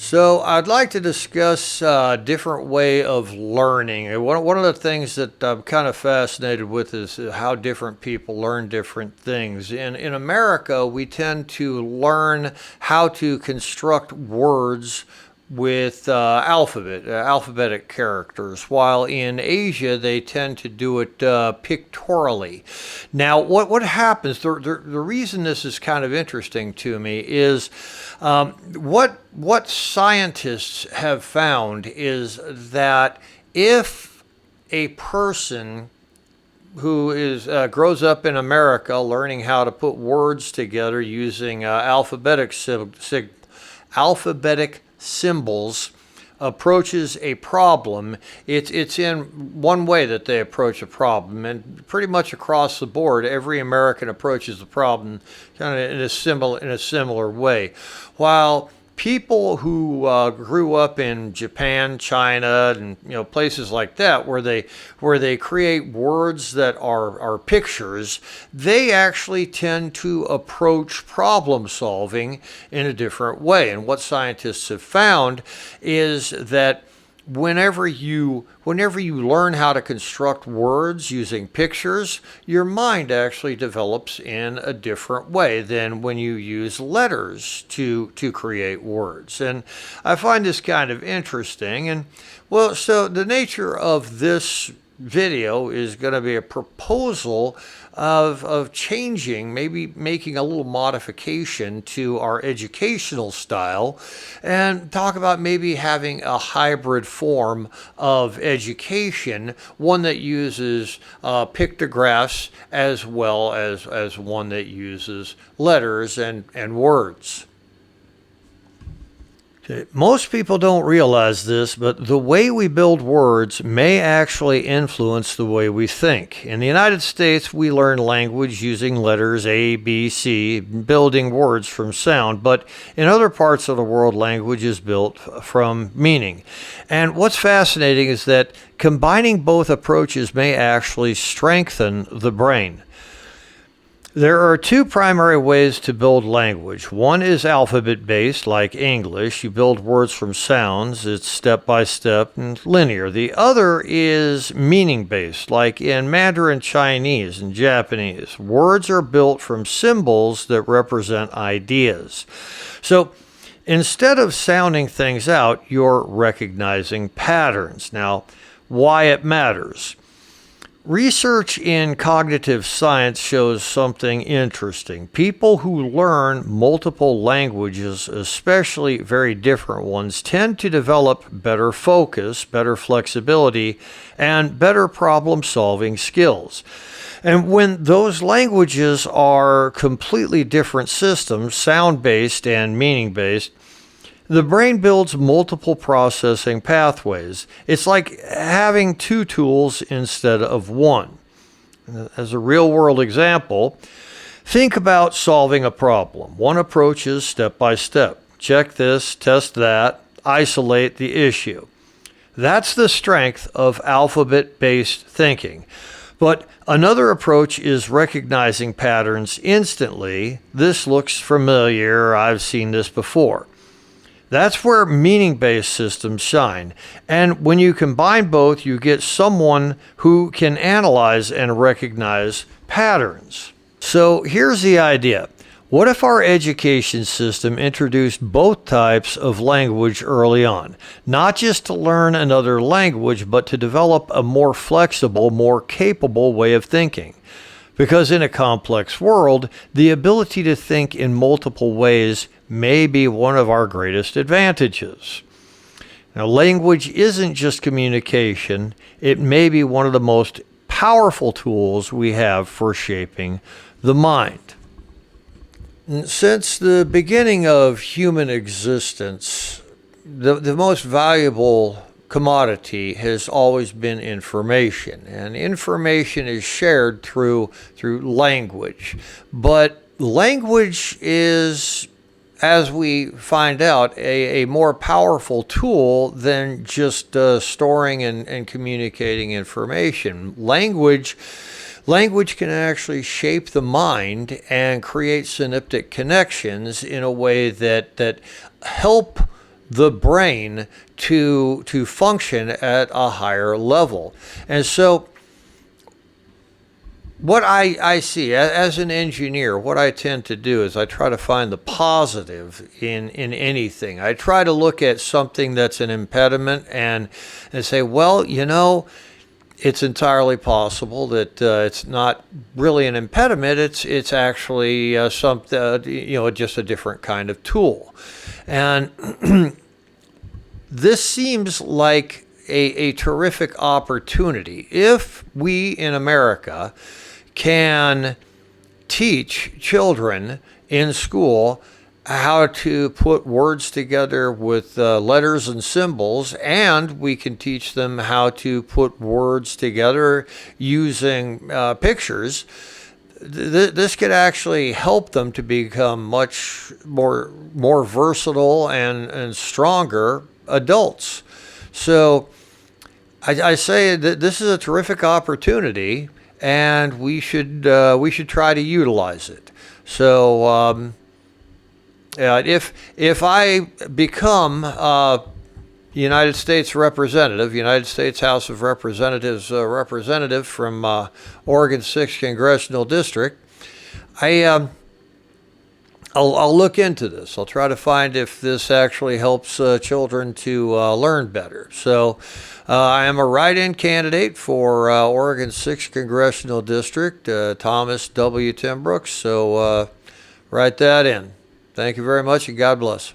So I'd like to discuss a different way of learning. And one of the things that I'm kind of fascinated with is how different people learn different things. In America, we tend to learn how to construct words with alphabetic characters, while in Asia they tend to do it pictorially. Now, what happens? The reason this is kind of interesting to me is what scientists have found is that if a person who is grows up in America learning how to put words together using alphabetic symbols approaches a problem, it's in one way that they approach a problem, and pretty much across the board, every American approaches the problem kind of in a similar way. While people who grew up in Japan, China, and places like that, where they create words that are pictures, they actually tend to approach problem solving in a different way. And what scientists have found is that whenever you learn how to construct words using pictures, your mind actually develops in a different way than when you use letters to create words. And I find this kind of interesting. And well, so the nature of this video is going to be a proposal of changing, maybe making a little modification to our educational style, and talk about maybe having a hybrid form of education, one that uses pictographs as well as one that uses letters and words. Most people don't realize this, but the way we build words may actually influence the way we think. In the United States, we learn language using letters A, B, C, building words from sound, but in other parts of the world, language is built from meaning. And what's fascinating is that combining both approaches may actually strengthen the brain. There are two primary ways to build language. One is alphabet-based, like English. You build words from sounds. It's step-by-step and linear. The other is meaning-based, like in Mandarin Chinese and Japanese. Words are built from symbols that represent ideas. So instead of sounding things out, you're recognizing patterns. Now, why it matters. Research in cognitive science shows something interesting. People who learn multiple languages, especially very different ones, tend to develop better focus, better flexibility, and better problem-solving skills. And when those languages are completely different systems, sound-based and meaning-based, the brain builds multiple processing pathways. It's like having two tools instead of one. As a real-world example, think about solving a problem. One approach is step-by-step. Check this, test that, isolate the issue. That's the strength of alphabet-based thinking. But another approach is recognizing patterns instantly. This looks familiar. I've seen this before. That's where meaning-based systems shine. And when you combine both, you get someone who can analyze and recognize patterns. So here's the idea. What if our education system introduced both types of language early on? Not just to learn another language, but to develop a more flexible, more capable way of thinking. Because in a complex world, the ability to think in multiple ways may be one of our greatest advantages. Now, language isn't just communication. It may be one of the most powerful tools we have for shaping the mind. Since the beginning of human existence, the most valuable commodity has always been information, and information is shared through language. But language is, as we find out, a more powerful tool than just storing and communicating information. Language can actually shape the mind and create synaptic connections in a way that help the brain to function at a higher level. And so what I see as an engineer, what I tend to do is I try to find the positive in anything. I try to look at something that's an impediment and say, well, it's entirely possible that it's not really an impediment. It's actually something, just a different kind of tool. And this seems like a terrific opportunity. If we in America can teach children in school how to put words together with letters and symbols, and we can teach them how to put words together using pictures, this could actually help them to become much more versatile and stronger adults. So I say that this is a terrific opportunity, and we should try to utilize it. So if I become United States representative, United States House of Representatives representative from Oregon 6th Congressional District, I'll look into this. I'll try to find if this actually helps children to learn better. So I am a write-in candidate for Oregon 6th Congressional District, Thomas W. Timbrooks. So write that in. Thank you very much, and God bless.